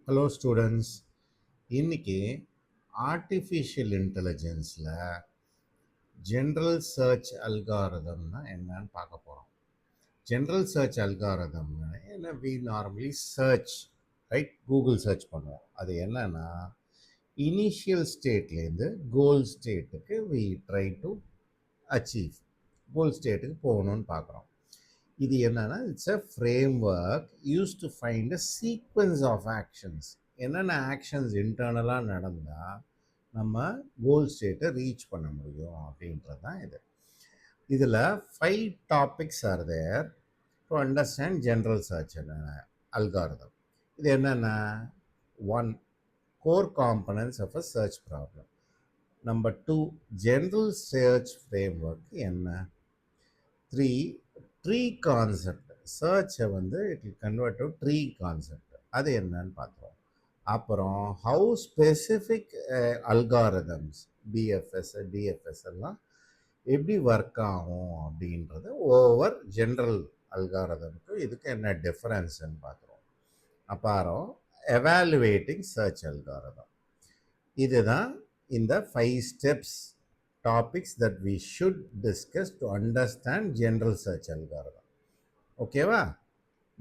Hello students. இன்னைக்கு artificial இன்டெலிஜென்ஸில் general search அல்காரதம்னா என்னன்னு பார்க்க போகிறோம். ஜென்ரல் சர்ச் அல்காரதம்னா என்ன? We normally search, right? Google search பண்ணுவோம். அது என்னன்னா இனிஷியல் ஸ்டேட்லேருந்து கோல் ஸ்டேட்டுக்கு we try to achieve, goal ஸ்டேட்டுக்கு போகணும்னு பார்க்குறோம். இது என்னன்னா it's a framework use to find a sequence of actions. என்னென்ன ஆக்ஷன்ஸ் இன்டர்னலாக நடந்தால் நம்ம கோல் ஸ்டேட்டை ரீச் பண்ண முடியும் அப்படின்றது தான் இது. இதில் 5 topics are there to understand general search algorithm. இது என்னென்ன? 1, core components of a search problem. Number 2, general search framework என்ன? 3, ட்ரீ கான்செப்ட். சர்ச்சை it will convert to tree concept. அது என்னன்னு பார்க்குறோம். அப்புறம் how specific algorithms, BFS DFS எல்லாம் எப்படி ஒர்க் ஆகும் அப்படின்றது ஓவர் ஜென்ரல் அல்காரிதம்க்கு இதுக்கு என்ன டிஃப்ரென்ஸ்ன்னு பார்க்குறோம். அப்புறம் எவாலுவேட்டிங் சர்ச் அல்காரிதம். இதுதான் இந்த 5 steps topics that we should discuss to understand general search algorithm. Okay va?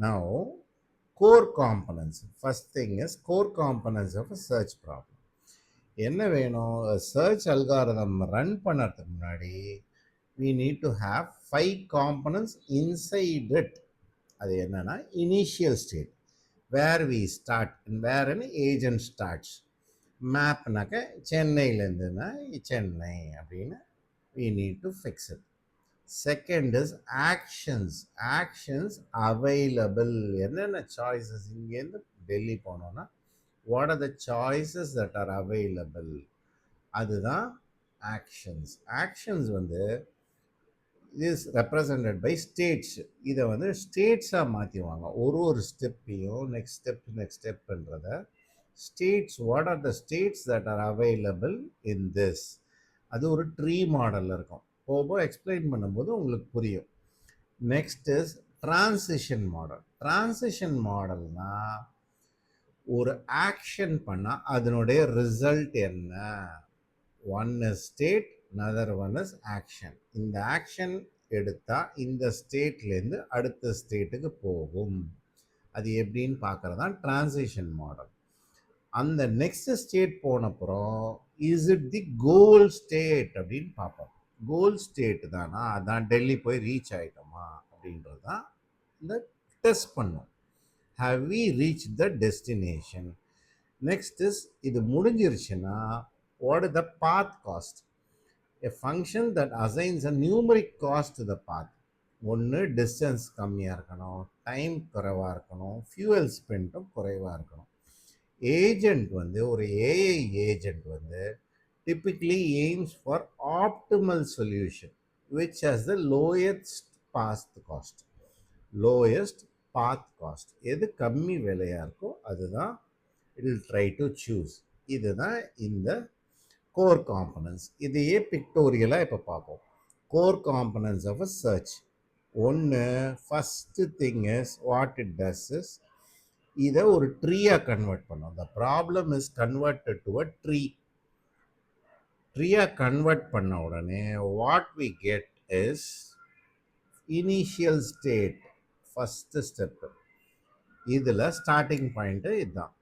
Now core components. First thing is core components of a search problem. என்ன வேணும்? சர்ச் அல்காரிதம் ரன் பண்ணுறதுக்கு முன்னாடி we need to have 5 components inside it. அது என்னன்னா initial state, where we start and where an agent starts. மேப்னாக்க சென்னையிலேருந்துன்னா Chennai அப்படின்னு we need to fix it. Second is actions. Actions available. என்னென்ன choices? இங்கேருந்து டெல்லி போனோன்னா what are the choices that are available? அதுதான் actions. Actions is represented by states. இதை ஸ்டேட்ஸாக மாற்றிடுவாங்க. ஒரு ஸ்டெப்பையும் நெக்ஸ்ட் ஸ்டெப்புன்றத states, what are the states that are available in this? அது ஒரு ட்ரீ மாடலில் இருக்கும். போக எக்ஸ்பிளைன் பண்ணும்போது உங்களுக்கு புரியும். Next is transition model. Transition மாடல்னா ஒரு ஆக்ஷன் பண்ணால் அதனுடைய ரிசல்ட் என்ன? One is state, another one is action. இந்த ஆக்ஷன் எடுத்தால் இந்த ஸ்டேட்லேருந்து அடுத்த ஸ்டேட்டுக்கு போகும். அது எப்படின்னு பார்க்குறது தான் டிரான்சிஷன் மாடல். அந்த நெக்ஸ்ட் ஸ்டேட் போனப்புறம் is it the goal state அப்படின்னு பார்ப்போம். கோல் ஸ்டேட் தானா, அதான் டெல்லி போய் ரீச் ஆகிட்டோமா அப்படின்றது தான் இந்த டெஸ்ட் பண்ணும். How we reach the destination? Next is இது முடிஞ்சிருச்சுன்னா what is the path cost? A function that assigns a numeric cost to the path. ஒன்று டிஸ்டன்ஸ் கம்மியாக இருக்கணும், டைம் குறைவாக இருக்கணும், ஃபியூவல் ஸ்பெண்டும் குறைவாக இருக்கணும். ஏஜென்ட் ஒரு AI agent typically aims for optimal solution which has the lowest path cost. lowest path cost எது கம்மி விலையா இருக்கோ அதுதான் it will try to choose. இதுதான் இந்த core components. இதையே பிக்டோரியலாக இப்போ பார்ப்போம். core components of a search. ஒன்று, first thing is what it does is இதை ஒரு ட்ரீயாக கன்வெர்ட் பண்ணும். the problem is converted to a tree. ட்ரீயாக கன்வெர்ட் பண்ண உடனே what we get is initial state, first step. இதில் ஸ்டார்டிங் பாயிண்ட்டு இதுதான்.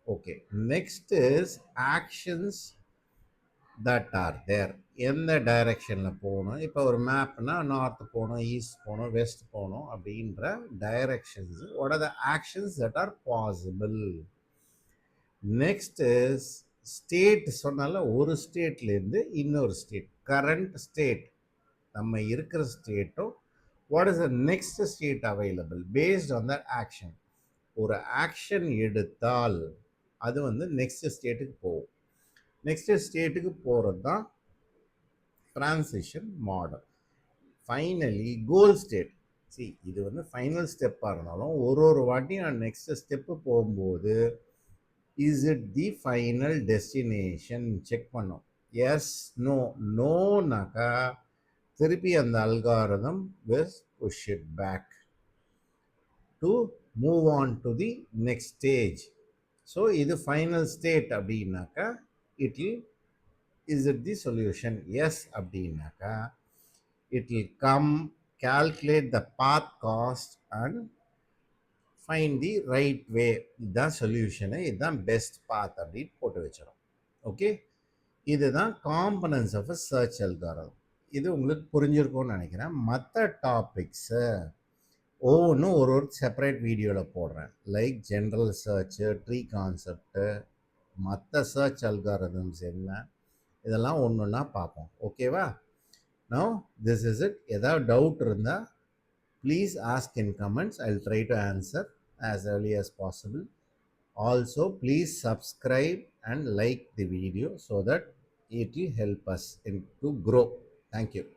Okay, next is actions that are there. எந்த டைரக்ஷனில் போகணும்? இப்போ ஒரு மேப்னா நார்த் போகணும், ஈஸ்ட் போகணும், வெஸ்ட் போகணும் அப்படின்ற directions. What are the actions that are possible? Next is state. சொன்னால ஒரு ஸ்டேட்லேருந்து இன்னொரு ஸ்டேட், கரண்ட் ஸ்டேட் நம்ம இருக்கிற ஸ்டேட்டோ what is the next state available based on that action. ஒரு ஆக்ஷன் எடுத்தால் அது நெக்ஸ்ட் ஸ்டேட்டுக்கு போகும். நெக்ஸ்ட் ஸ்டேட்டுக்கு போகிறது தான் transition model. Finally goal state. இது ஃபைனல் ஸ்டெப்பாக இருந்தாலும் ஒரு வாட்டியும் நான் நெக்ஸ்ட் ஸ்டெப்பு போகும்போது is it the final destination check பண்ணோம். Yes, no. நோனாக்கா திருப்பி அந்த algorithm will push it back to move on to the next stage. So இது ஃபைனல் ஸ்டேட் அப்படின்னாக்கா it will is it the solution yes அப்படின்னாக்கா it will come calculate the path cost and find the right way. இதுதான் சொல்யூஷனு, இதுதான் best path அப்படின்னு போட்டு வச்சிடும். Okay, இதுதான் components of a search algorithm. இது உங்களுக்கு புரிஞ்சிருக்கும்னு நினைக்கிறேன். மற்ற டாபிக்ஸு ஒவ்வொன்றும் ஒரு செப்பரேட் வீடியோவில் போடுறேன். Like general church, tree concept, மற்ற சர்ச் அல்காரிதம்ஸ் என்ன, இதெல்லாம் ஒன்று ஒன்றா பார்ப்போம். ஓகேவா? Now this is it. ஏதாவது டவுட் இருந்தால் please ask in comments. I will try to answer as early as possible. Also, please subscribe and like the video so that it will help us to grow. Thank you.